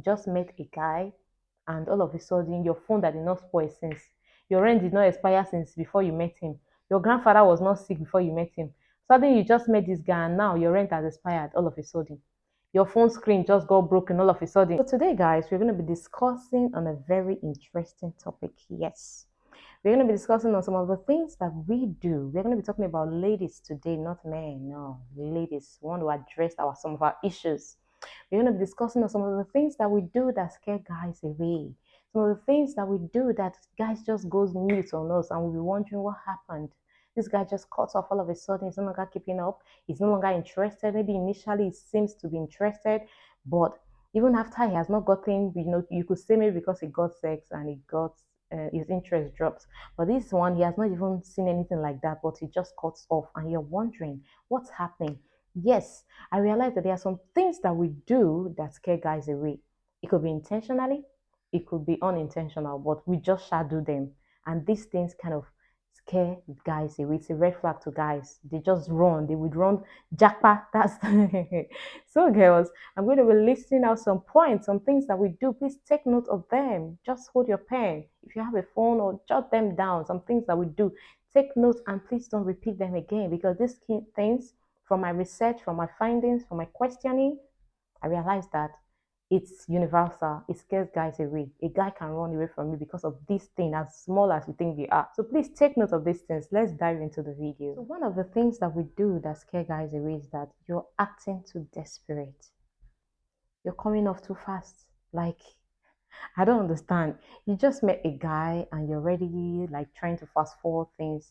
You just met a guy, and all of a sudden, your phone that did not spoil since, your rent did not expire since before you met him, your grandfather was not sick before you met him. Suddenly, you just met this guy, and now your rent has expired all of a sudden. Your phone screen just got broken all of a sudden. So today, guys, we're going to be discussing on a very interesting topic. Yes, we're going to be discussing on some of the things that we do. We're going to be talking about ladies today, not men. No, ladies. We want to address some of our issues. We're going to be discussing on some of the things that we do that scare guys away. Some of the things that we do that guys just goes mute on us, and we'll be wondering what happened. This guy just cuts off all of a sudden. He's no longer keeping up. He's no longer interested. Maybe initially he seems to be interested, but even after he has not gotten, you could say maybe because he got sex and he got his interest drops. But this one, he has not even seen anything like that, but he just cuts off, and you're wondering what's happening. Yes, I realize that there are some things that we do that scare guys away. It could be intentionally, it could be unintentional, but we just shall do them. And these things kind of scare guys away. It's a red flag to guys. They just run. They would run jackpot. That's so, girls. I'm going to be listing out some points, some things that we do. Please take note of them. Just hold your pen. If you have a phone, or jot them down. Some things that we do. Take notes, and please don't repeat them again, because these things, from my research, from my findings, from my questioning, I realized that it's universal. It scares guys away. A guy can run away from you because of this thing, as small as you think they are. So please take note of these things. Let's dive into the video. So one of the things that we do that scare guys away is that you're acting too desperate. You're coming off too fast. Like, I don't understand. You just met a guy and you're already like trying to fast forward things.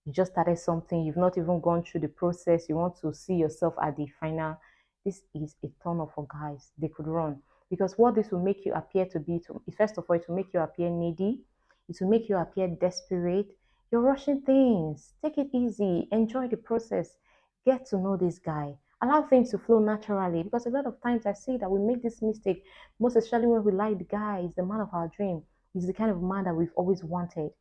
You just started something, you've not even gone through the process. You want to see yourself at the final. This is a turn off for guys. They could run. Because what this will make you appear to be, first of all, it will make you appear needy. It will make you appear desperate. You're rushing things. Take it easy. Enjoy the process. Get to know this guy. Allow things to flow naturally. Because a lot of times I see that we make this mistake, most especially when we like the guy, he's the man of our dream. He's the kind of man that we've always wanted.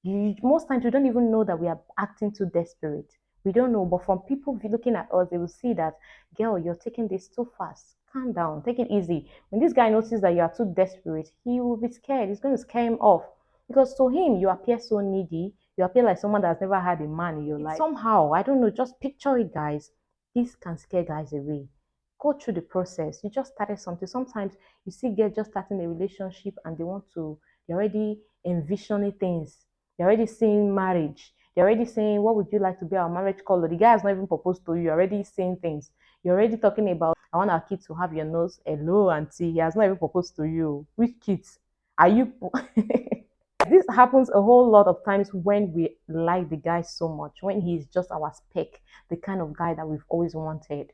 Most times we don't even know that we are acting too desperate. We don't know, but from people looking at us, they will see that, girl, you're taking this too fast. Calm down, take it easy. When this guy notices that you are too desperate, he will be scared. It's going to scare him off. Because to him, you appear so needy. You appear like someone that's never had a man in your life. Somehow, I don't know, just picture it, guys. This can scare guys away. Go through the process. You just started something. Sometimes you see girls just starting a relationship and they're already envisioning things. They're already seeing marriage. They're already saying, what would you like to be our marriage color? The guy has not even proposed to you. You're already saying things. You're already talking about, I want our kids to have your nose. Hello, auntie. He has not even proposed to you. Which kids? Are you? This happens a whole lot of times when we like the guy so much, when he's just our spec, the kind of guy that we've always wanted.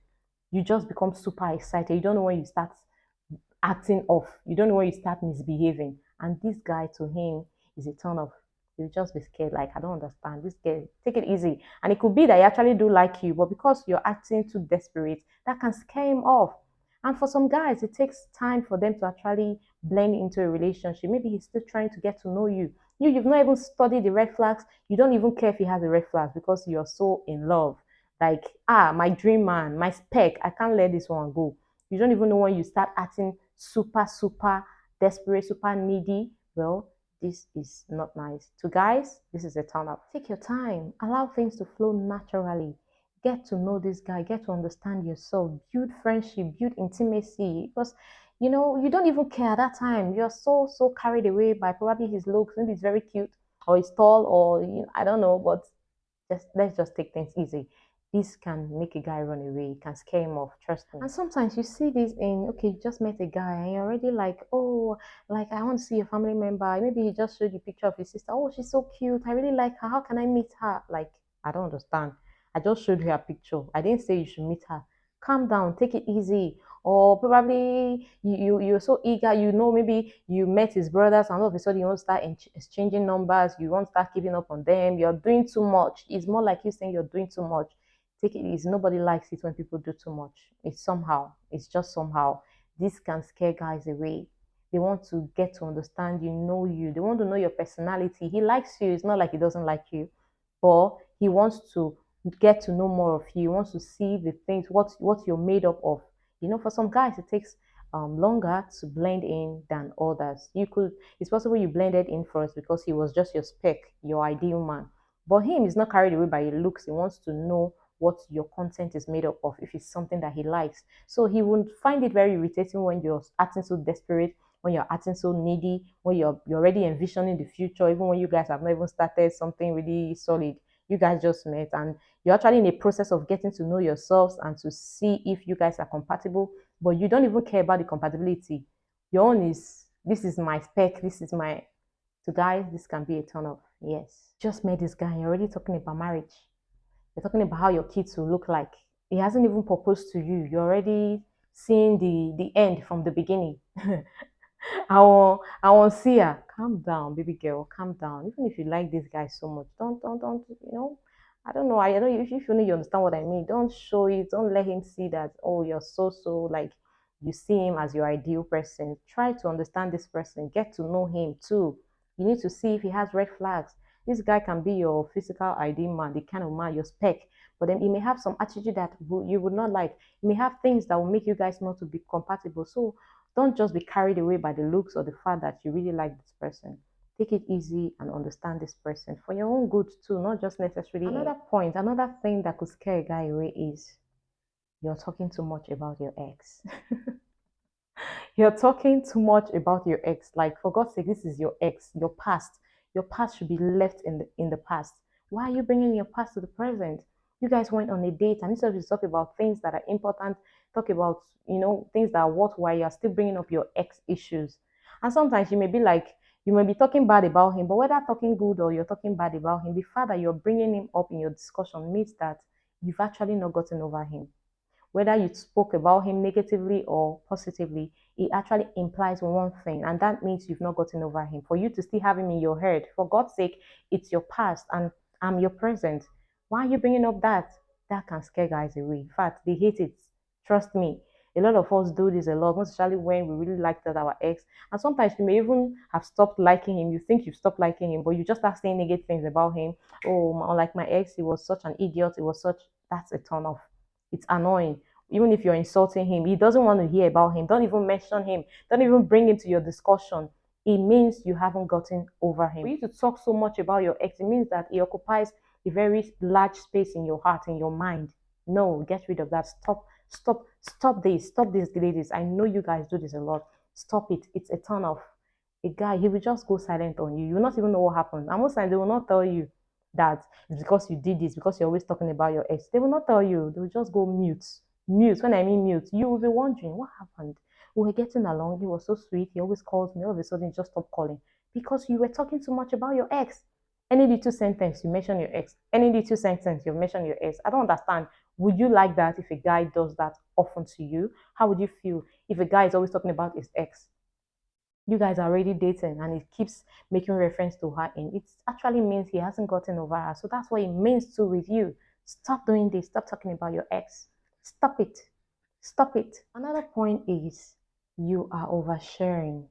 You just become super excited. You don't know when you start acting off. You don't know when you start misbehaving. And this guy, to him, is a turn off. He'll just be scared, like, I don't understand. This guy, take it easy. And it could be that he actually do like you, but because you're acting too desperate, that can scare him off. And for some guys, it takes time for them to actually blend into a relationship. Maybe he's still trying to get to know you. You've not even studied the red flags. You don't even care if he has a red flags because you're so in love. Like, my dream man, my spec, I can't let this one go. You don't even know when you start acting super, super desperate, super needy. Well, this is not nice. To guys, this is a turn up. Take your time, allow things to flow naturally. Get to know this guy, get to understand yourself, build friendship, build intimacy. Because you don't even care at that time. You're so carried away by probably his looks. Maybe he's very cute, or he's tall, or I don't know, but let's just take things easy. This can make a guy run away, it can scare him off, trust me. And sometimes you see this in, okay, you just met a guy and you're already like, oh, like, I want to see a family member. Maybe he just showed you a picture of his sister. Oh, she's so cute. I really like her. How can I meet her? Like, I don't understand. I just showed you a picture. I didn't say you should meet her. Calm down, take it easy. Or probably you're so eager, maybe you met his brothers and all of a sudden you want to start exchanging numbers, you want to start keeping up on them, you're doing too much. It's more like you saying you're doing too much. Take it easy. Nobody likes it when people do too much. It's just somehow. This can scare guys away. They want to get to understand you, know you. They want to know your personality. He likes you. It's not like he doesn't like you, but he wants to get to know more of you. He wants to see the things, what you're made up of. For some guys, it takes longer to blend in than others. It's possible you blended in first because he was just your spec, your ideal man. But him is not carried away by your looks. He wants to know what your content is made up of, if it's something that he likes. So he would find it very irritating when you're acting so desperate, when you're acting so needy, when you're already envisioning the future, even when you guys have not even started something really solid. You guys just met and you're actually in a process of getting to know yourselves and to see if you guys are compatible, but you don't even care about the compatibility. Your own is, this is my spec, this is my, to guys, this can be a turn off. Yes. Just met this guy, you're already talking about marriage. You're talking about how your kids will look like. He hasn't even proposed to you. You're already seeing the end from the beginning. I won't see her. Calm down, baby girl. Calm down. Even if you like this guy so much, don't. I don't know. I don't. If you know you understand what I mean, don't show it. Don't let him see that. Oh, you're so like you see him as your ideal person. Try to understand this person. Get to know him too. You need to see if he has red flags. This guy can be your physical ideal man, the kind of man, your spec, but then he may have some attitude that you would not like. He may have things that will make you guys not to be compatible. So don't just be carried away by the looks or the fact that you really like this person. Take it easy and understand this person for your own good too, not just necessarily. Another point, another thing that could scare a guy away is you're talking too much about your ex. You're talking too much about your ex. Like, for God's sake, this is your ex, your past. Your past should be left in the past. Why are you bringing your past to the present? You guys went on a date, and instead of talk about things that are important, talk about things that are worthwhile. You're still bringing up your ex issues, and sometimes you may be like, you may be talking bad about him, but whether talking good or you're talking bad about him, the fact that you're bringing him up in your discussion means that you've actually not gotten over him. Whether you spoke about him negatively or positively, it actually implies one thing, and that means you've not gotten over him. For you to still have him in your head, for God's sake, it's your past and I'm your present. Why are you bringing up that? That can scare guys away. In fact, they hate it. Trust me. A lot of us do this a lot, most especially when we really liked our ex. And sometimes you may even have stopped liking him. You think you've stopped liking him, but you just start saying negative things about him. Oh, like my ex, he was such an idiot. It was such, that's a turn off. It's annoying. Even if you're insulting him, he doesn't want to hear about him. Don't even mention him. Don't even bring him to your discussion. It means you haven't gotten over him. For you to talk so much about your ex, it means that he occupies a very large space in your heart, in your mind. No, get rid of that. Stop this. Stop this, ladies. I know you guys do this a lot. Stop it. It's a turn off. A guy, he will just go silent on you. You will not even know what happened. And most times they will not tell you that it's because you did this, because you're always talking about your ex. They will not tell you. They will just go mute. Mute. When I mean mute, you will be wondering what happened. We were getting along. He was so sweet. He always calls me. All of a sudden, he just stopped calling because you were talking too much about your ex. Any little sentence, you mention your ex. Any little sentence, you mention your ex. I don't understand. Would you like that if a guy does that often to you? How would you feel if a guy is always talking about his ex? You guys are already dating and he keeps making reference to her, and it actually means he hasn't gotten over her. So that's what it means to with you. Stop doing this. Stop talking about your ex. Stop it. Stop it. Another point is you are oversharing.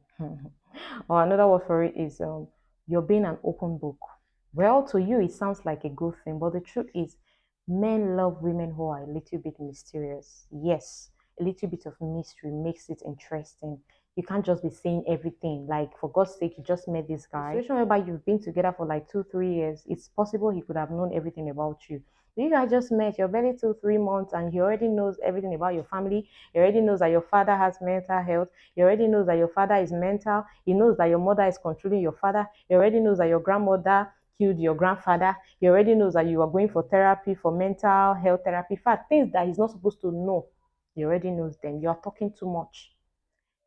Or another word for it is you're being an open book. Well, to you it sounds like a good thing, but the truth is men love women who are a little bit mysterious. Yes, a little bit of mystery makes it interesting. You can't just be saying everything. Like, for God's sake, you just met this guy. The situation whereby you've been together for like 2, 3 years, it's possible he could have known everything about you. You guys just met, you're barely 2, 3 months, and he already knows everything about your family. He already knows that your father has mental health. He already knows that your father is mental. He knows that your mother is controlling your father. He already knows that your grandmother killed your grandfather. He already knows that you are going for therapy, for mental health therapy. In fact, things that he's not supposed to know, he already knows them. You are talking too much.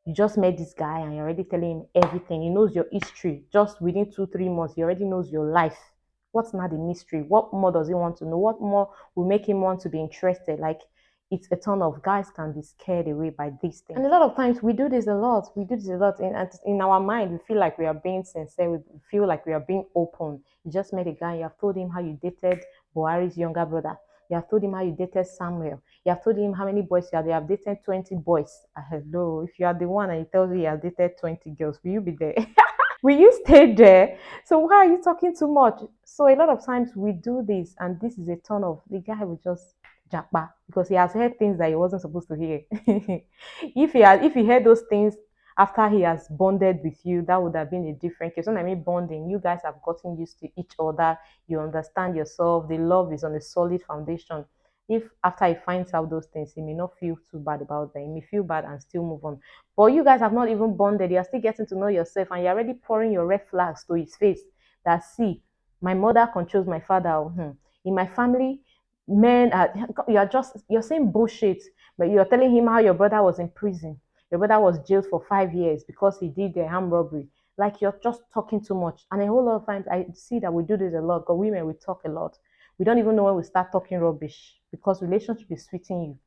You just met this guy and you're already telling him everything. He knows your history. Just within 2, 3 months, he already knows your life. What's not the mystery? What more does he want to know? What more will make him want to be interested? Like, it's a ton of guys can be scared away by these things. And a lot of times we do this a lot. We do this a lot. In our mind, we feel like we are being sincere. We feel like we are being open. You just met a guy, you have told him how you dated Buhari's younger brother. You have told him how you dated Samuel. You have told him how many boys you have. You have dated 20 boys. Hello. If you are the one and he tells you you have dated 20 girls, will you be there? Will you stay there? So why are you talking too much? So a lot of times we do this, and this is a turn off. The guy will just japa because he has heard things that he wasn't supposed to hear. If he heard those things after he has bonded with you, that would have been a different case. When I mean bonding, you guys have gotten used to each other, you understand yourself, the love is on a solid foundation. If after he finds out those things, he may not feel too bad about them. He may feel bad and still move on. But you guys have not even bonded. You're still getting to know yourself and you're already pouring your red flags to his face that see, my mother controls my father. In my family, men are you're saying bullshit, but you're telling him how your brother was in prison. Your brother was jailed for 5 years because he did the armed robbery. Like you're just talking too much. And a whole lot of times I see that we do this a lot, because women we talk a lot. We don't even know when we start talking rubbish because relationship is sweeting you.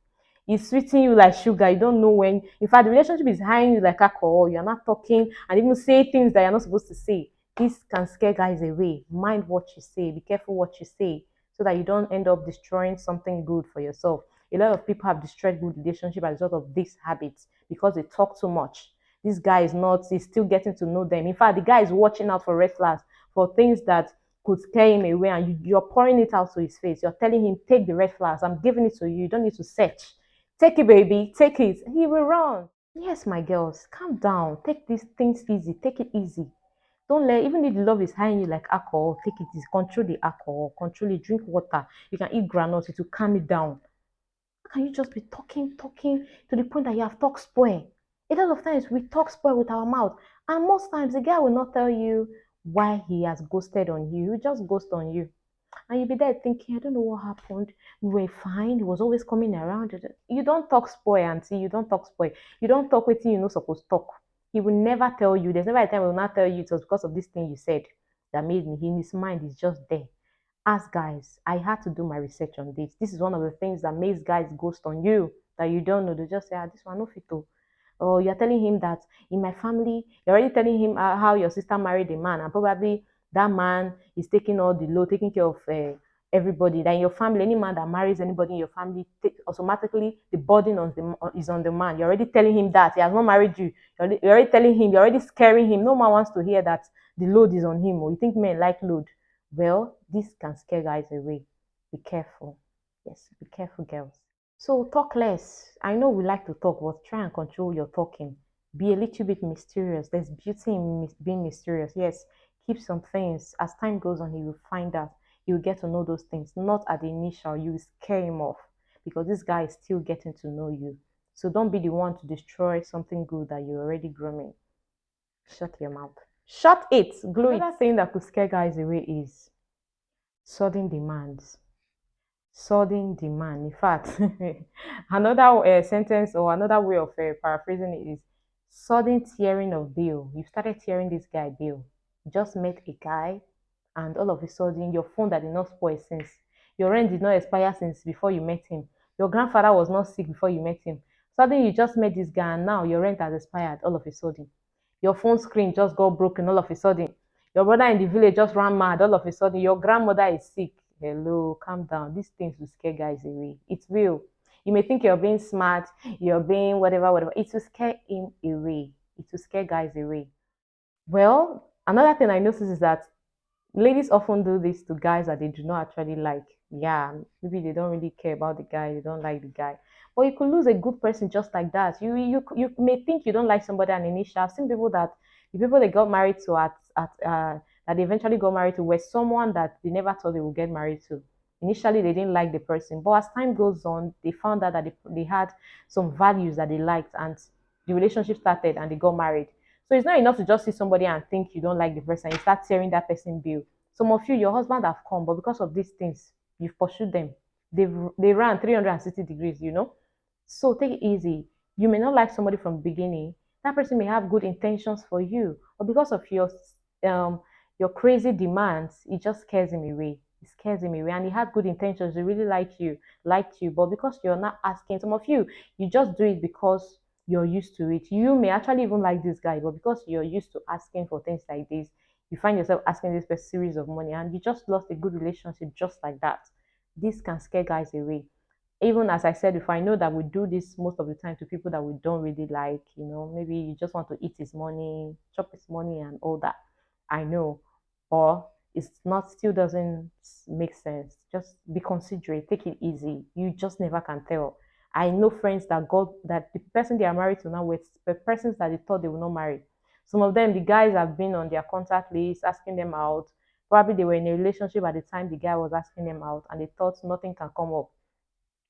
It's sweeting you like sugar. You don't know when. In fact, the relationship is high you like alcohol. You're not talking and even say things that you're not supposed to say. This can scare guys away. Mind what you say. Be careful what you say so that you don't end up destroying something good for yourself. A lot of people have destroyed good relationship as a result of these habits because they talk too much. This guy is not, he's still getting to know them. In fact, the guy is watching out for red flags, for things that could scare him away, and you're pouring it out to his face. You're telling him, take the red flags. I'm giving it to you. You don't need to search. Take it, baby. Take it. He will run. Yes, my girls, calm down. Take these things easy. Take it easy. Don't let, even if the love is high in you like alcohol, take it easy. Control the alcohol. Control it. Drink water. You can eat granules. It will calm it down. How can you just be talking, talking to the point that you have talk spoil? A lot of times we talk spoil with our mouth. And most times the guy will not tell you why he has ghosted on you. He will just ghost on you. And you'll be there thinking, I don't know what happened. We were fine. He was always coming around. You don't talk spoil, auntie. You don't talk spoil. You don't talk with you know supposed to talk. He will never tell you. There's never a time he will not tell you it was because of this thing you said that made me. In his mind, is just there. Ask guys. I had to do my research on this. This is one of the things that makes guys ghost on you that you don't know. They just say, this one no fit to. Or you're telling him that in my family, you're already telling him how your sister married a man, and probably that man is taking all the load, taking care of everybody. That in your family, any man that marries anybody in your family, automatically the burden is on the man. You're already telling him that he has not married you. You're already telling him, you're already scaring him. No man wants to hear that the load is on him. Or you think men like load? Well, this can scare guys away. Be careful. Yes, be careful, girls. So talk less. I know we like to talk, but try and control your talking. Be a little bit mysterious. There's beauty in being mysterious. Yes, keep some things. As time goes on, he will find out. You will get to know those things. Not at the initial, you will scare him off because this guy is still getting to know you. So don't be the one to destroy something good that you're already grooming. Shut your mouth. Shut it. Glue it. Another thing that could scare guys away is sudden demands. Sudden demand. In fact, another sentence or another way of paraphrasing it is sudden tearing of bill. You started tearing this guy bill. You just met a guy, and all of a sudden, your phone that did not spoil since your rent did not expire since before you met him. Your grandfather was not sick before you met him. Suddenly, you just met this guy, and now your rent has expired all of a sudden. Your phone screen just got broken all of a sudden. Your brother in the village just ran mad all of a sudden. Your grandmother is sick. Hello, calm down. These things will scare guys away. It's real. You may think you're being smart, you're being whatever, whatever. It will scare him away. It will scare guys away. Well, another thing I noticed is that ladies often do this to guys that they do not actually like. Yeah, maybe they don't really care about the guy, they don't like the guy. But you could lose a good person just like that. You may think you don't like somebody at initial. I've seen people that the people they got married to at that they eventually got married to were someone that they never thought they would get married to. Initially, they didn't like the person, but as time goes on, they found out that they had some values that they liked, and the relationship started, and they got married. So it's not enough to just see somebody and think you don't like the person. You start tearing that person bill. Some of you, your husband have come, but because of these things, you've pursued them. They ran 360 degrees, you know. So take it easy. You may not like somebody from the beginning. That person may have good intentions for you, but because of um your crazy demands, it just scares him away. It scares him away. And he had good intentions. He really liked you, but because you're not asking, some of you, you just do it because you're used to it. You may actually even like this guy, but because you're used to asking for things like this, you find yourself asking this per series of money, and you just lost a good relationship just like that. This can scare guys away. Even as I said before, I know that we do this most of the time to people that we don't really like. You know, maybe you just want to eat his money, chop his money, and all that. I know. Or it's not still doesn't make sense. Just be considerate, take it easy. You just never can tell. I know friends that got that the person they are married to now with the persons that they thought they would not marry. Some of them, the guys have been on their contact list asking them out. Probably they were in a relationship at the time the guy was asking them out, and they thought nothing can come up.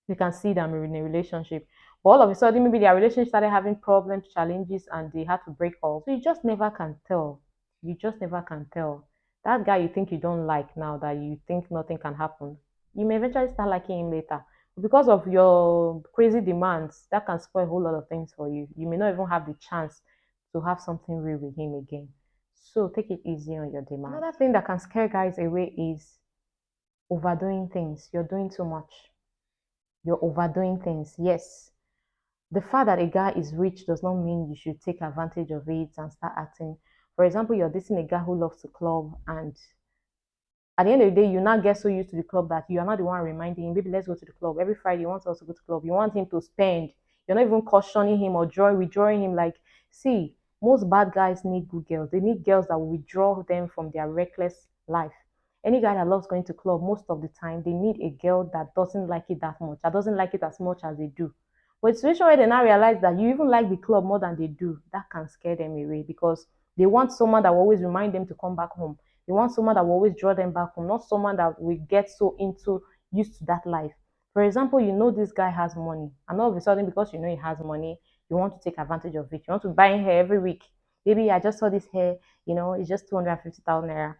You can see them in a relationship. But all of a sudden, maybe their relationship started having problems, challenges, and they had to break up. So you just never can tell. You just never can tell. That guy you think you don't like now, that you think nothing can happen, you may eventually start liking him later. Because of your crazy demands, that can spoil a whole lot of things for you. You may not even have the chance to have something real with him again. So take it easy on your demands. Another thing that can scare guys away is overdoing things. You're doing too much. You're overdoing things. Yes. The fact that a guy is rich does not mean you should take advantage of it and start acting. For example, you're dating a guy who loves to club, and at the end of the day, you now get so used to the club that you are not the one reminding him, baby, let's go to the club. Every Friday, you want us to go to the club. You want him to spend. You're not even cautioning him or withdrawing him. Like, see, most bad guys need good girls. They need girls that will withdraw them from their reckless life. Any guy that loves going to club, most of the time, they need a girl that doesn't like it that much, that doesn't like it as much as they do. But it's a situation where they now realize that you even like the club more than they do, that can scare them away because they want someone that will always remind them to come back home. They want someone that will always draw them back home, not someone that will get so into used to that life. For example, you know this guy has money, and all of a sudden, because you know he has money, you want to take advantage of it. You want to buy hair every week. Maybe I just saw this hair, it's just 250,000 naira.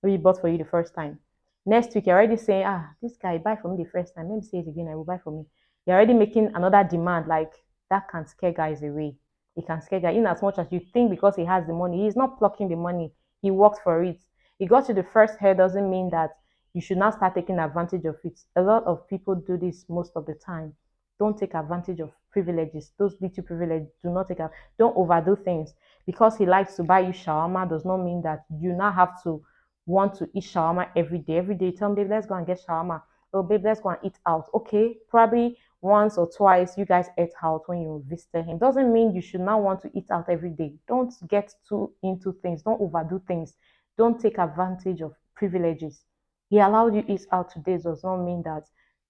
Maybe bought for you the first time. Next week, you're already saying, this guy buy for me the first time. Let me say it again, I will buy for me. You're already making another demand. Like, that can scare guys away. It can scare guys in as much as you think because he has the money. He's not plucking the money. He worked for it. He got you the first hair doesn't mean that you should now start taking advantage of it. A lot of people do this most of the time. Don't take advantage of privileges. Those little privileges, do not take. Don't overdo things. Because he likes to buy you shawarma does not mean that you now have to want to eat shawarma every day. Every day, tell him, babe, let's go and get shawarma. Oh, babe, let's go and eat out. Okay, probably once or twice you guys ate out when you visited him. Doesn't mean you should now want to eat out every day. Don't get too into things. Don't overdo things. Don't take advantage of privileges. He allowed you eat out today does not mean that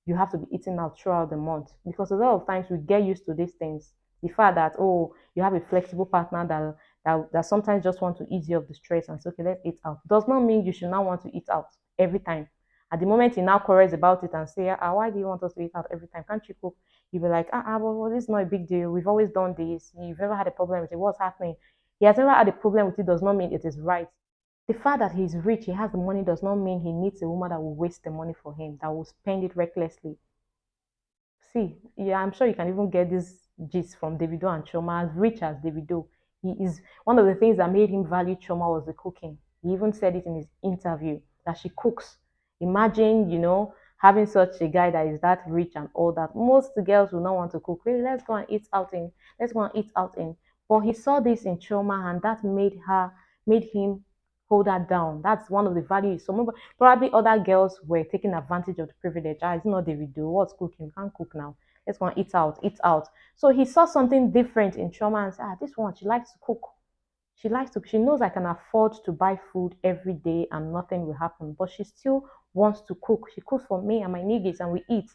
you have to be eating out throughout the month because a lot of times we get used to these things. The fact that, oh, you have a flexible partner that sometimes just want to ease you of the stress and say, okay, let's eat out, does not mean you should now want to eat out every time. At the moment he now quarrels about it and say, why do you want us to eat out every time? Can't you cook? You'll be like, well, this is not a big deal. We've always done this. You've never had a problem with it. What's happening? He has never had a problem with it does not mean it is right. The fact that he's rich, he has the money, does not mean he needs a woman that will waste the money for him, that will spend it recklessly. See, yeah, I'm sure you can even get this gist from Davido and Choma. As rich as Davido, he is one of the things that made him value Choma was the cooking. He even said it in his interview that she cooks. Imagine, having such a guy that is that rich and all that. Most girls will not want to cook. Really, let's go and eat out in. Let's go and eat out in. But he saw this in Choma, and that made him hold that down. That's one of the values. So probably other girls were taking advantage of the privilege. It's not Davido. What's cooking? You can't cook now. Let's go and eat out, eat out. So he saw something different in Choma and said, this one, she likes to cook. She knows I can afford to buy food every day and nothing will happen. But she still wants to cook. She cooks for me and my niggas and we eat.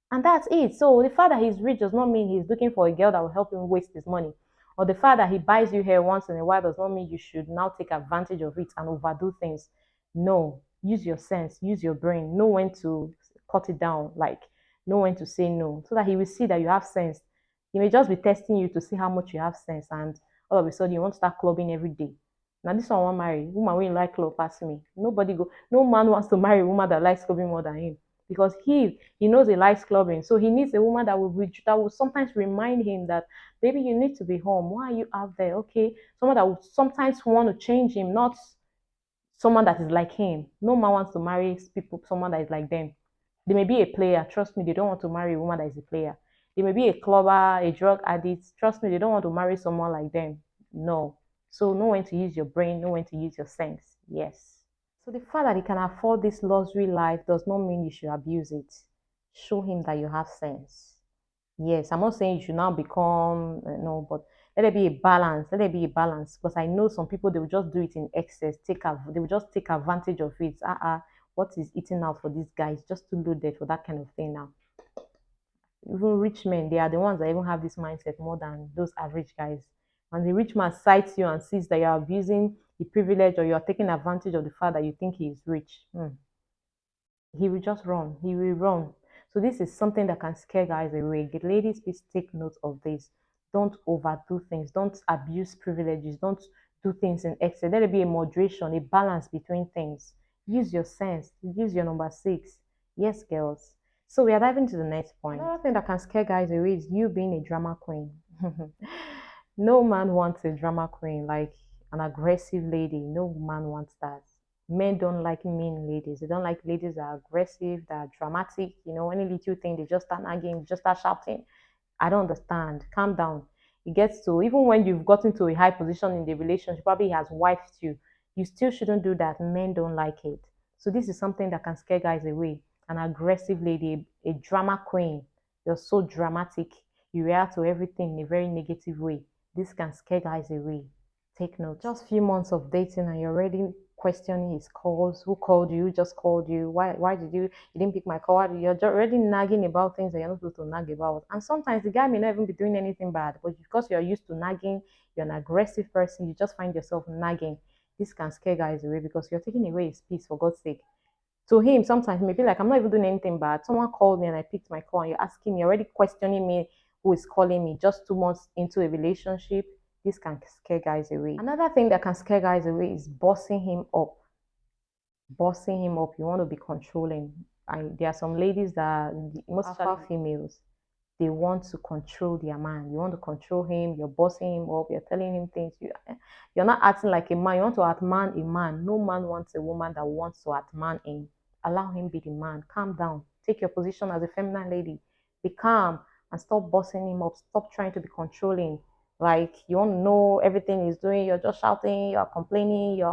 And that's it. So the fact that he's rich does not mean he's looking for a girl that will help him waste his money. Or the fact that he buys you hair once in a while does not mean you should now take advantage of it and overdo things. No. Use your sense, use your brain, know when to cut it down, like know when to say no, so that he will see that you have sense. He may just be testing you to see how much you have sense, and all of a sudden you want to start clubbing every day. Now this one won't marry. Woman will like club pass me. No man wants to marry a woman that likes clubbing more than him because he knows he likes clubbing. So he needs a woman that will sometimes remind him that baby, you need to be home. Why are you out there? Okay. Someone that would sometimes want to change him, not someone that is like him. No man wants to marry someone that is like them. They may be a player. Trust me, they don't want to marry a woman that is a player. They may be a clubber, a drug addict. Trust me, they don't want to marry someone like them. No. So know when to use your brain, know when to use your sense. Yes. So the fact that he can afford this luxury life does not mean you should abuse it. Show him that you have sense. Yes, I'm not saying you should now become no, but Let there be a balance. Let there be a balance. Because I know some people they will just do it in excess. They will just take advantage of it. What is eating out for these guys? Just too loaded for that kind of thing now. Even rich men, they are the ones that even have this mindset more than those average guys. And the rich man cites you and sees that you're abusing the privilege or you're taking advantage of the fact that you think he is rich. He will just run. He will run. So this is something that can scare guys away. The ladies, please take note of this. Don't overdo things. Don't abuse privileges. Don't do things in excess. Let there be a moderation, a balance between things. Use your sense. Use your number six. Yes, girls. So we are diving to the next point. Another thing that can scare guys away is you being a drama queen. No man wants a drama queen, like an aggressive lady. No man wants that. Men don't like mean ladies. They don't like ladies that are aggressive, that are dramatic. Any little thing, they just start nagging, just start shouting. I don't understand. Calm down. It gets to, even when you've gotten to a high position in the relationship, probably he has wifed you, you still shouldn't do that. Men don't like it. So this is something that can scare guys away. An aggressive lady, a drama queen. You're so dramatic. You react to everything in a very negative way. This can scare guys away. Take note. Just few months of dating and you're already questioning his calls. Who called you? Who just called you? Why did you didn't pick my call? You're already nagging about things that you're not supposed to nag about. And sometimes the guy may not even be doing anything bad, but because you're used to nagging, you're an aggressive person, you just find yourself nagging. This can scare guys away because you're taking away his peace, for God's sake. To him, sometimes he may be like, I'm not even doing anything bad. Someone called me and I picked my call and you're asking me, you're already questioning me who is calling me just 2 months into a relationship. This can scare guys away. Another thing that can scare guys away is bossing him up. Bossing him up. You want to be controlling. There are some ladies that, most alpha females, they want to control their man. You want to control him, you're bossing him up, you're telling him things. You're not acting like a man. You want to outman a man. No man wants a woman that wants to outman him. Allow him be the man. Calm down. Take your position as a feminine lady. Be calm and stop bossing him up. Stop trying to be controlling. Like you want to know everything he's doing. You're just shouting. You're complaining.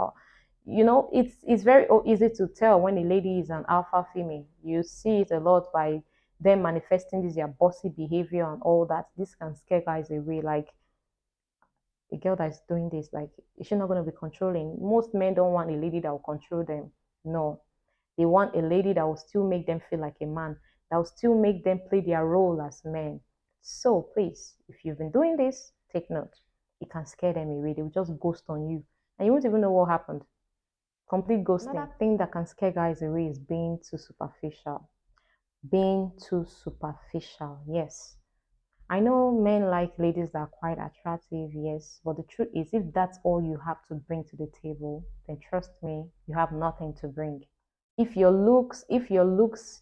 It's very easy to tell when a lady is an alpha female. You see it a lot by them manifesting this their bossy behavior and all that. This can scare guys away. Like a girl that's doing this, like, is she not going to be controlling? Most men don't want a lady that will control them. No, they want a lady that will still make them feel like a man, that will still make them play their role as men. So please, if you've been doing this, take note. It can scare them away. They will just ghost on you and you won't even know what happened. Complete ghosting. Another thing that can scare guys away is being too superficial. Being too superficial. Yes, I know men like ladies that are quite attractive, yes, but the truth is, if that's all you have to bring to the table, then trust me, you have nothing to bring. If your looks,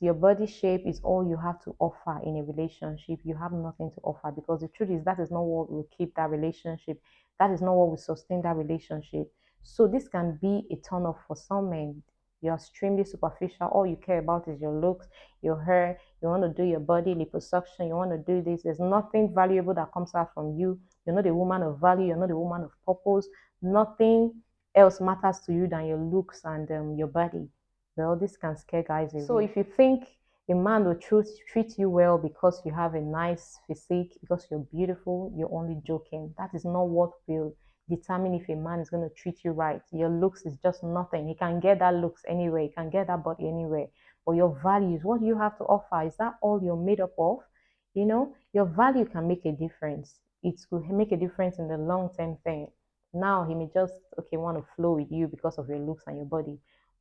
your body shape is all you have to offer in a relationship, you have nothing to offer, because the truth is that is not what will keep that relationship. That is not what will sustain that relationship. So this can be a turn off for some men. You're extremely superficial. All you care about is your looks, your hair. You want to do your body liposuction. You want to do this. There's nothing valuable that comes out from you. You're not a woman of value. You're not a woman of purpose. Nothing else matters to you than your looks and your body. Well, this can scare guys away. So if you think a man will treat you well because you have a nice physique, because you're beautiful, you're only joking. That is not what will determine if a man is going to treat you right. Your looks is just nothing. He can get that looks anywhere. He can get that body anywhere. But your values, what you have to offer, is that all you're made up of? Your value can make a difference. It will make a difference in the long-term thing. Now he may just, okay, want to flow with you because of your looks and your body.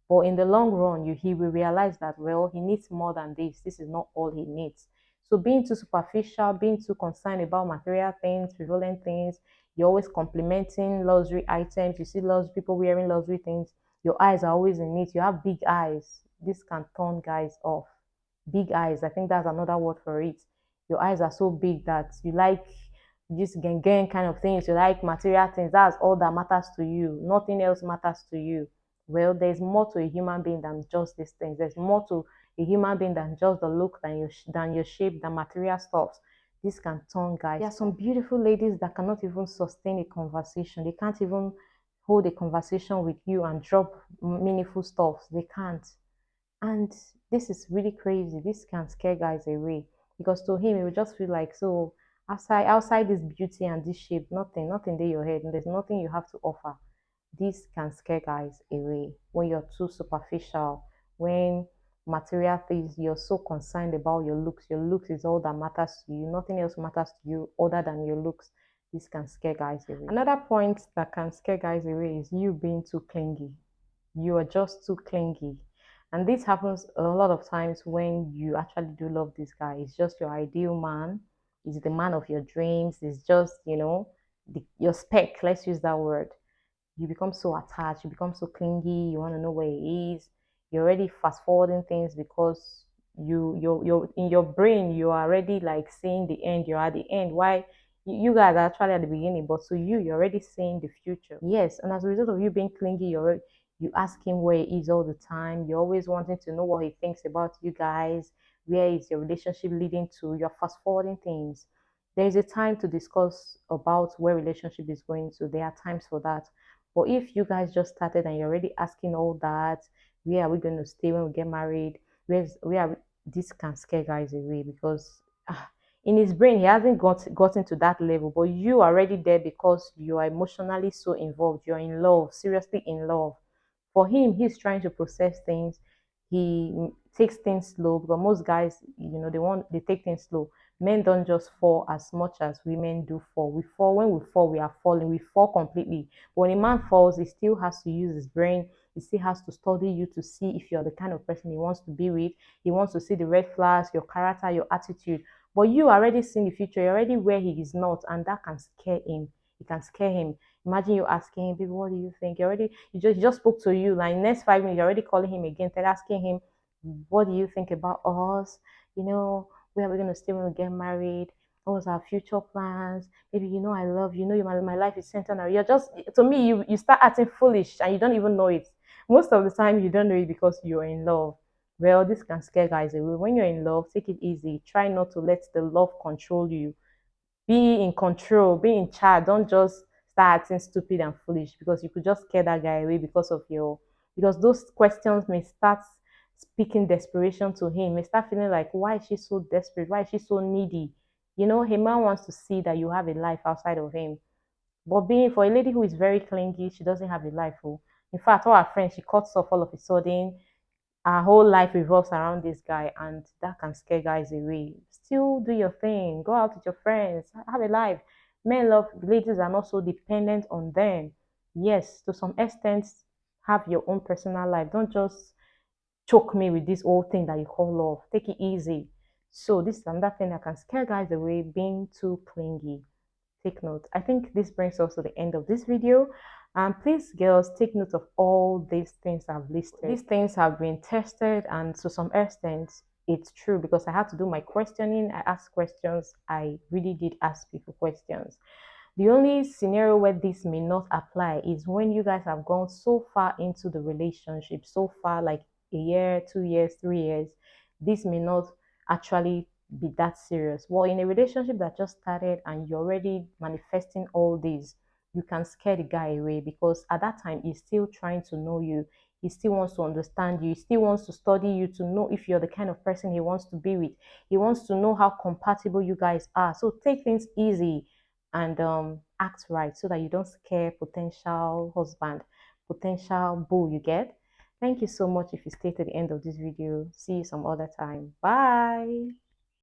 But in the long run, he will realize that, well, he needs more than this. This is not all he needs. So being too superficial, being too concerned about material things, prevalent things, you're always complimenting luxury items. You see people wearing luxury things. Your eyes are always in it. You have big eyes. This can turn guys off. Big eyes. I think that's another word for it. Your eyes are so big that you like this gang kind of things. You like material things. That's all that matters to you. Nothing else matters to you. Well, there's more to a human being than just these things. There's more to a human being than just the look, than your shape, than material stuff. This can turn guys. There are some beautiful ladies that cannot even sustain a conversation. They can't even hold a conversation with you and drop meaningful stuff. They can't. And this is really crazy. This can scare guys away because to him, it will just feel like, so Outside this beauty and this shape, nothing in your head, and there's nothing you have to offer. This can scare guys away when you're too superficial, when material things, you're so concerned about your looks. Your looks is all that matters to you. Nothing else matters to you other than your looks. This can scare guys away. Another point that can scare guys away is you being too clingy. You are just too clingy. And this happens a lot of times when you actually do love this guy. It's just your ideal man. He's the man of your dreams. It's just, your spec. Let's use that word. You become so attached, you become so clingy, you want to know where he is. You're already fast forwarding things because you're in your brain, you're already like seeing the end, you're at the end. Why you guys are actually at the beginning, but to you're already seeing the future. Yes, and as a result of you being clingy, you ask him where he is all the time. You're always wanting to know what he thinks about you guys. Where is your relationship leading to? You're fast forwarding things. There is a time to discuss about where relationship is going to. There are times for that. But if you guys just started and you're already asking all that, where are we going to stay when we get married? This can scare guys away because in his brain he hasn't gotten to that level, but you are already there because you are emotionally so involved. You're in love, seriously in love. For him, he's trying to process things. He takes things slow because most guys, they take things slow. Men don't just fall as much as women do fall. We fall when we fall, we are falling. We fall completely. But when a man falls, he still has to use his brain. He still has to study you to see if you're the kind of person he wants to be with. He wants to see the red flags, your character, your attitude. But you already seen the future. You're already where he is not, and that can scare him. It can scare him. Imagine you asking him, baby, what do you think? You just spoke to you. Like next 5 minutes, you're already calling him again, then asking him, what do you think about us? Where are we gonna stay when we get married? What's our future plans? Maybe I love you. My life is centered around. You're just to me, you start acting foolish and you don't even know it. Most of the time you don't know it because you're in love. Well, this can scare guys away. When you're in love, take it easy. Try not to let the love control you. Be in control, be in charge. Don't just start acting stupid and foolish because you could just scare that guy away because those questions may start speaking desperation to him, may start feeling like, why is she so desperate? Why is she so needy? A man wants to see that you have a life outside of him. But being for a lady who is very clingy, she doesn't have a life. Oh. In fact, all her friends, she cuts off all of a sudden. Our whole life revolves around this guy, and that can scare guys away. Still do your thing, go out with your friends, have a life. Men love ladies are not so dependent on them. Yes, to some extent, have your own personal life. Don't just choke me with this old thing that you call love. Take it easy. So this is another thing that can scare guys away, being too clingy. Take note. I think this brings us to the end of this video. And please, girls, take note of all these things I've listed. These things have been tested, and to some extent, it's true because I had to do my questioning. I asked questions. I really did ask people questions. The only scenario where this may not apply is when you guys have gone so far into the relationship, so far like a year, 2 years, 3 years. This may not actually be that serious. Well, in a relationship that just started and you're already manifesting all these, you can scare the guy away because at that time he's still trying to know you. He still wants to understand you. He still wants to study you to know if you're the kind of person he wants to be with. He wants to know how compatible you guys are. So take things easy and act right so that you don't scare potential husband, potential boo you get. Thank you so much if you stayed to the end of this video. See you some other time. Bye.